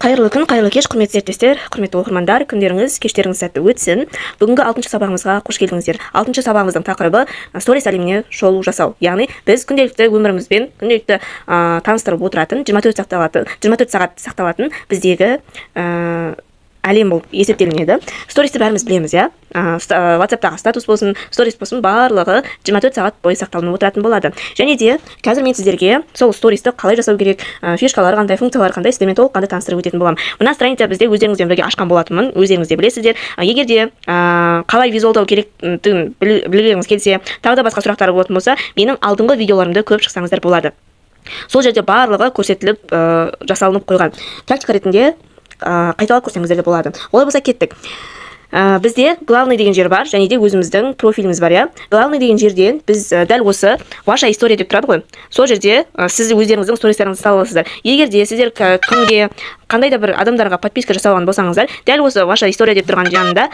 Қайырлы күн, қайырлы кеш, құрметті серіктестер, құрметті оқырмандар, күндеріңіз, кештеріңіз сәтті өтсін. Бүгінгі 6-шы сабағымызға қош келдіңіздер. 6-шы сабағымыздың тақырыбы сторис әлеміне шолу жасау. Яғни біз күнделікті өмірімізбен күнделікті таныстырып отыратын 24 сағат сақталатын біздегі әлем болып есептелінеді. Стористі бәріміз білеміз, иә? WhatsApp-тағы статус болсын, сторис болсын, барлығы 24 сағат бойы сақталынып отыратын болады. Және де қазір мен сіздерге сол стористі қалай жасау керек, фишкалары қандай, функциялары қандай, сіздермен толыққанды таныстырып өтетін боламын. Мына страница бізде өздеріңізбен бірге ашқан болатынмын, өздеріңіз де білесіздер. Егер де қалай визуалдау керектігін білгіңіз келсе, тағы да басқа сұрақтар болатын болса, менің алдыңғы видеоларымды көріп шықсаңыздар болады. Сол жерде барлығы көрсетіліп жасалынып қойған. Практика ретінде қайталап көрсеңіздер де болады. Олай болса кеттік. Бізде главный деген жер бар, және де өзіміздің профиліміз бар, иә. Главный деген жерден біз дәл осы ваша история деп тұрады ғой. Сол жерде сіз өздеріңіздің стористарыңызды сала аласыздар. Егер де сіздер кімге қандай да бір адамдарға подписка жасалған болсаңыздар, дәл осы ваша история деп тұрған жанында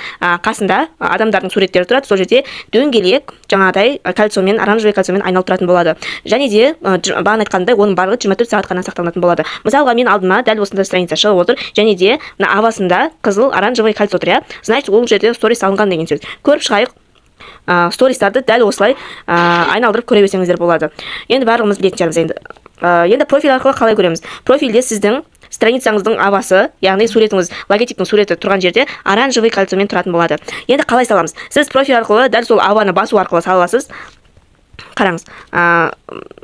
қасында адамдардың суреттері тұрады. Сол жерде дөңгелек жаңағыдай кольцомен, оранжевый кольцомен айналып тұратын болады. Және де бағана айтқандай оның барлығы 24 сағат қана сақталатын болады. Мысалға мен алдыма дәл осындай страница шығып отыр, және де мына авасында қызыл оранжевый кольцо тұр, иә. Значит, ол жерде сторис салынған деген сөз. Көріп шығайық. Стористарды дәл осылай айналдырып көре берсеңіздер болады. Енді барлығымыз білетін шығармыз. Енді профиль арқылы қалай көреміз? Профильде сіздің страницаңыздың авасы, яғни суретіңіз, логотиптің суреті тұрған жерде оранжевый кольцомен тұратын болады. Енді қалай саламыз? Сіз профиль арқылы дәл сол аваны басу арқылы сала аласыз. Қараңыз,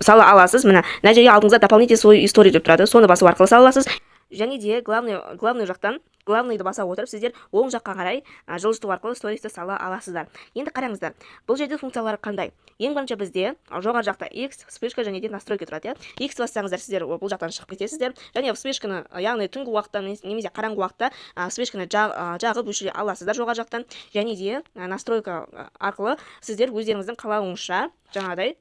сала аласыз. Мына жерге алдыңызда дополнительный свой история деп тұрады. Соны басу арқылы сала аласыз. Және де главный жақтан главныйды баса отырып сіздер оң жаққа қарай жылжыту арқылы стористі сала аласыздар. Енді қараңыздар, бұл жерде функциялары қандай? Ең бірінші бізде жоғары жақта X, вспышка және де настройка тұрады, иә. X бассаңыздар сіздер бұл жақтан шығып кетесіздер. Және вспышканы, яғни түнгі уақытта немесе қараңғы уақытта вспышканы жағып өшіре аласыздар жоғары жақтан. Және де настройка арқылы сіздер өздеріңіздің қалауыңызша жаңағыдай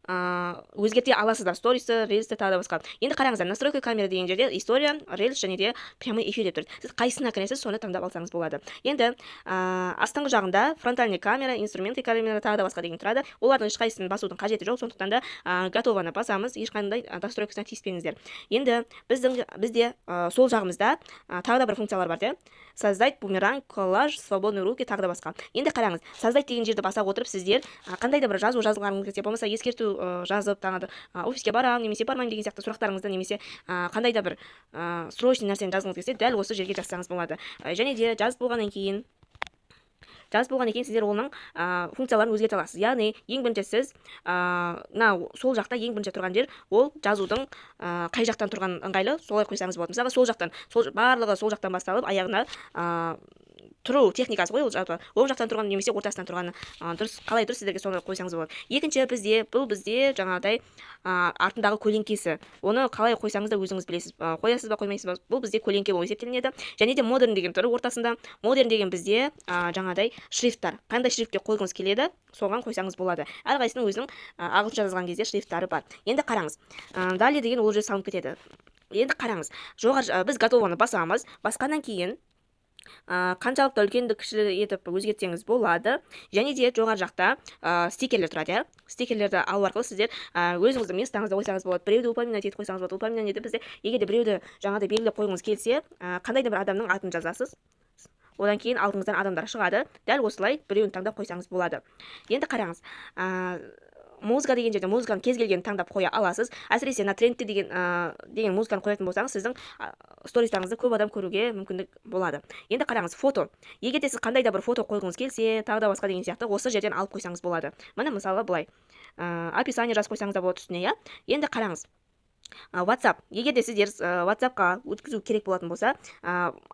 өзгерте аласыздар стористі, рельсті, тағы да басқа. Енді қараңыздар, настройка камера деген жерде история, рельс және де прямой эфир деп тұрды. Сіз қайсысына кіресіз, соны таңдап алсаңыз болады. Енді астыңғы жағында фронтальный камера, инструменты камера, тағы да басқа деген тұрады. Олардың ешқайсысын басудың қажеті жоқ, сондықтан да готованы басамыз, ешқандай настройкасына тиіспеңіздер. Енді бізде сол жағымызда тағы да бір функциялар бар, создать бумеранг, коллаж, свободные руки, тағы да басқа. Енді қараңыз, создать деген жерді баса отырып сіздер қандай да бір жазу жазылғаныңыз келсе, болмаса ескерту жазып, таңады офиске барам, немесе бармайым деген сияқты сұрақтарыңызды, немесе қандай да бір срочный нәрсені жазғыңыз келсе, дәл осы жерге жазсаңыз болады. Және де жазып болғаннан кейін сіздер оның функцияларын өзгерте аласыз. Яғни, ең бірінші сіз сол жақта ең бірінші тұрған жер, ол жазудың қай жақтан тұрған ыңғайлы, солай қойсаңыз болады. Мысалға, барлығы сол жақтан басталып, аяғына тұру техникасы ғой, оң жақтан тұрған немесе ортасынан тұрғаны қалай дұрыс сіздерге соны қойсаңыз болады. Екінші бізде жаңағыдай артындағы көлеңкесі. Оны қалай қойсаңыз да өзіңіз білесіз. Қоясыз ба, қоймайсыз ба? Бұл бізде көлеңке болып есептелінеді. Және де модерн деген тұр ортасында. Модерн деген бізде жаңағыдай шрифттар. Қандай шрифтке қойғыңыз келеді, соған қойсаңыз болады. Әрқайсының өзінің ағылшынша жазған кезде шрифттары бар. Енді қараңыз. Далее деген ол жерде салынып кетеді. Енді қараңыз. Біз готованы басамыз. Басқаннан кейін қаншалықты үлкенді кішілі етіп өзгертсеңіз болады. Және де жоғары жақта стикерлер тұрады. Стикерлерді алу арқылы сіздер өзіңіздің местаңызда қойсаңыз болады. Біреуді упоминать етіп қойсаңыз болады. Упоминать етіп бізде егер де біреуді жаңағыдай белгілеп қойғыңыз келсе, қандай да бір адамның атын жазасыз. Одан кейін алдыңыздан адамдар шығады. Дәл осылай біреуін таңдап қойсаңыз болады. Енді қараңыз. Музыка деген жерде музыканы кез келгенін таңдап қоя аласыз. Әсіресе на трендте деген музыканы қоятын болсаңыз, сіздің стористарыңызды көп адам көруге мүмкіндік болады. Енді қараңыз, фото. Егер де сіз қандай да бір фото қойғыңыз келсе, тағы да басқа деген сияқты, осы жерден алып қойсаңыз болады. Міне мысалы былай. Описание жазып қойсаңыз да болады үстіне, иә. Енді қараңыз. WhatsApp. Егер де сіздер WhatsApp-қа өткізу керек болатын болса,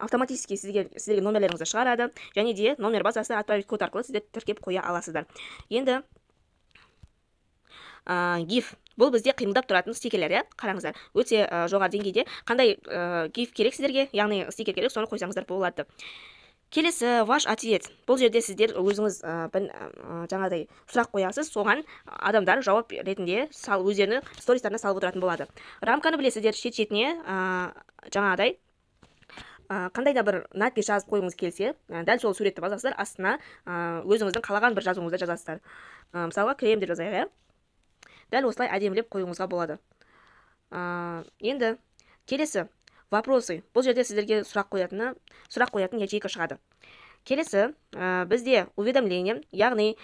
автоматически сіздерге номерлеріңізді шығарады. Және де номер басасыз, отправить код арқылы сіздер тіркеп қоя аласыздар. Енді GIF. Бұл бізде қимылдап тұратын стикерлер, иә? Қараңыздар, өте жоғары деңгейде. Қандай GIF керек сіздерге, яғни стикер керек, соны қойсаңыздар болады. Келесі ваш ответ. Бұл жерде сіздер өзіңіз жаңағыдай сұрақ қоясыз, соған адамдар жауап ретінде өздерінің стористарына салып отыратын болады. Рамканы білесіздер, шет-шетіне жаңағыдай қандай да бір надпись жазып қойғыңыз келсе, дәл сол суретті басасыздар, астына өзіңіздің қалаған бір жазуыңызды жазасыздар. Мысалға, крем деп жазайық, дәл осылай әдемілеп қоюыңызға болады. Енді келесі вопросы. Бұл жерде сіздерге сұрақ қоятын ячейка шығады. Келесі, бізде уведомление, яғни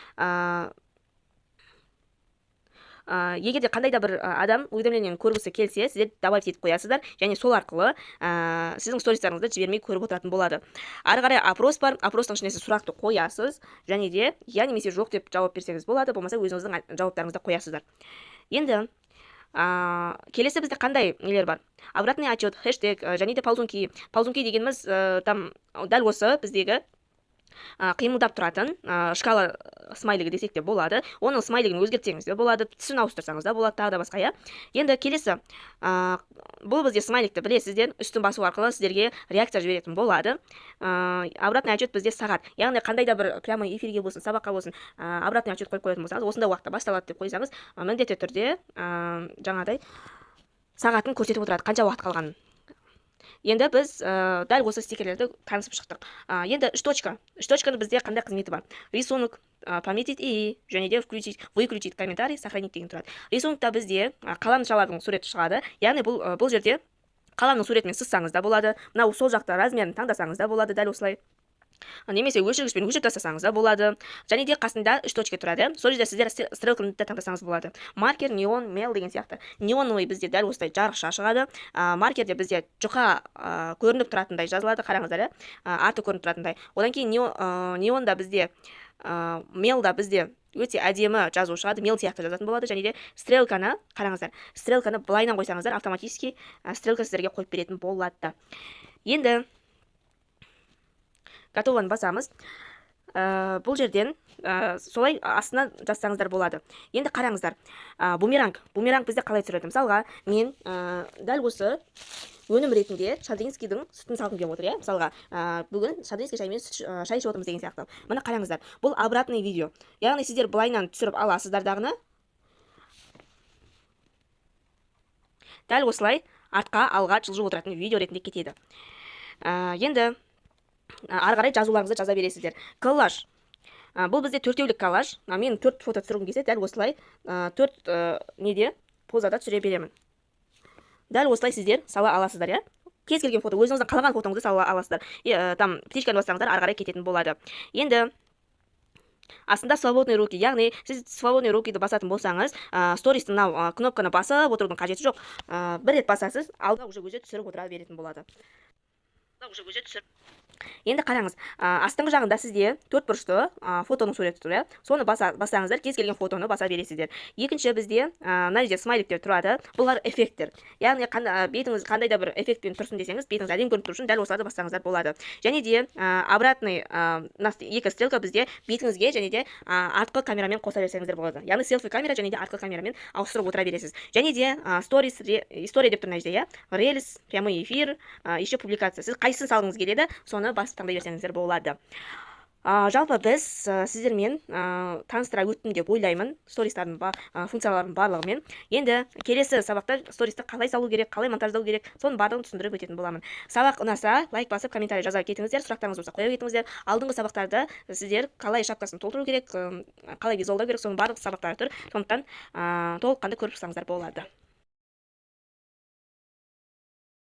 егерде қандай да бір адам уведомлениені көргісі келсе, сіздер добавить етіп қоясыздар, және сол арқылы сіздің стористарыңызды жібермей көріп отыратын болады. Ары қарай опрос бар, опростың ішіне сіз сұрақты қоясыз, және де я немесе жоқ деп жауап берсеңіз болады, болмаса өзіңіздің жауаптарыңызды қоясыздар. Енді келесі бізде қандай нелер бар? Обратный отчет, хэштег, және де ползунки. Ползунки дегеніміз там дәл осы біздегі қимылдап тұратын шкала смайлигі десек те болады. Оның смайлигін өзгертсеңіз де болады, түсін ауыстырсаңыз да болады, тағы да басқа, иә. Енді келесі, бұл бізде смайликті білесіздер, үстін басу арқылы сіздерге реакция жіберетін болады. Обратный отчет бізде сағат, яғни қандай да бір прямой эфирге болсын, сабаққа болсын, обратный отчет қойып қоятын болсаңыз, осындай уақытта басталады деп қойсаңыз, міндетті түрде жаңағыдай сағатын көрсетіп отырады, қанша уақыт қалғанын. Енді біз дәл осы стикерлерді танысып шықтық. Енді үш точканы бізде қандай қызметі бар? Рисунок, пометить и, және де выключить комментарий, сохранить деген тұрады. Рисунокта бізде қаламшалардың суреті шығады. Яғни бұл жерде қаламның суретімен сызсаңыз да болады. Мынау сол жақта размерін таңдасаңыз да болады, дәл осылай. Немесе өлшегішпен өлшеп тастасаңыз да болады. Және де қасында үш точка тұрады. Сол жерде сіздер стрелканы да таңдасаңыз болады. Маркер, неон, мел деген сияқты. Неоновый бізде дәл осылай жарықша шығады. Маркерде бізде жұқа көрініп тұратындай жазылады, қараңыздар, аты көрініп тұратындай. Одан кейін неонда бізде, мелда бізде өте әдемі жазу шығады, мел сияқты жазатын болады. Және де стрелканы, қараңыздар, стрелканы былайынан қойсаңыздар, автоматически стрелка сіздерге қойып беретін болады. Енді готованы басамыз. Бұл жерден солай астына жазсаңыздар болады. Енді қараңыздар, бумеранг бізде қалай түсіреді? Мысалға, мен дәл осы өнім ретінде Шадринскийдің сүтін салғым келіп отыр, иә? Мысалға, бүгін Шадринский шаймен шай ішіп отырмыз деген сияқты. Міне қараңыздар, бұл обратный видео. Яғни сіздер былайынан түсіріп аласыздар дағыны. Дәл осылай артқа алға жылжып отыратын видео ретінде кетеді. Енді ары қарай жазуларыңызды жаза бересіздер. Коллаж. Бұл бізде төртеулік коллаж. Мен 4 фото түсіргім келсе, дәл осылай 4 неде позада түсіре беремін. Дәл осылай сіздер сала аласыздар, иә? Кез келген фото, өзіңіздің қалаған фотоңызды сала аласыздар. Там птичканы бассаңыздар, ары қарай кететін болады. Енді астында свободный руки, яғни сіз свободный рукиді басатын болсаңыз, стористің кнопканы басып отырудың қажеті жоқ. Бір рет басасыз, алда уже өзі түсіріп отыра беретін болады. Енді қараңыз, астыңғы жағында сізде 4 бұрышты фотоның суреті тұр, соны басаңыздар, кез келген фотоны баса бересіздер. Екінші бізде мына жерде смайликтер тұрады. Бұлар эффекттер. Яғни бетіңіз қандай да бір эффектпен тұрсын десеңіз, бетіңіз әдемі көрініп тұру үшін дәл осыларды бассаңыздар болады. Және де обратный екі стрелка бізде бетіңізге және де артқы камерамен қоса берсеңіздер болады. Яғни селфи камера және де артқы камерамен ауыстырып отыра бересіз. және де история деп тұр мына жерде, релиз, прямой эфир, еще публикация. Сіз қайсысын салғыңыз келеді, соны басып таңдай берсеңіздер болады. Жалпы біз сіздермен таныстыра өттім деп ойлаймын, стористардың функцияларының барлығымен. Енді келесі сабақта стористі қалай салу керек, қалай монтаждау керек, соның барлығын түсіндіріп өтетін боламын. Сабақ ұнаса, лайк басып, комментарий жаза кетіңіздер, сұрақтарыңыз болса қоя кетіңіздер. Алдыңғы сабақтарда сіздер қалай шапкасын толтыру керек, қалай визуалдау керек, соның барлық сабақтары тұр. Сондықтан толыққанды көріп шықсаңыздар болады.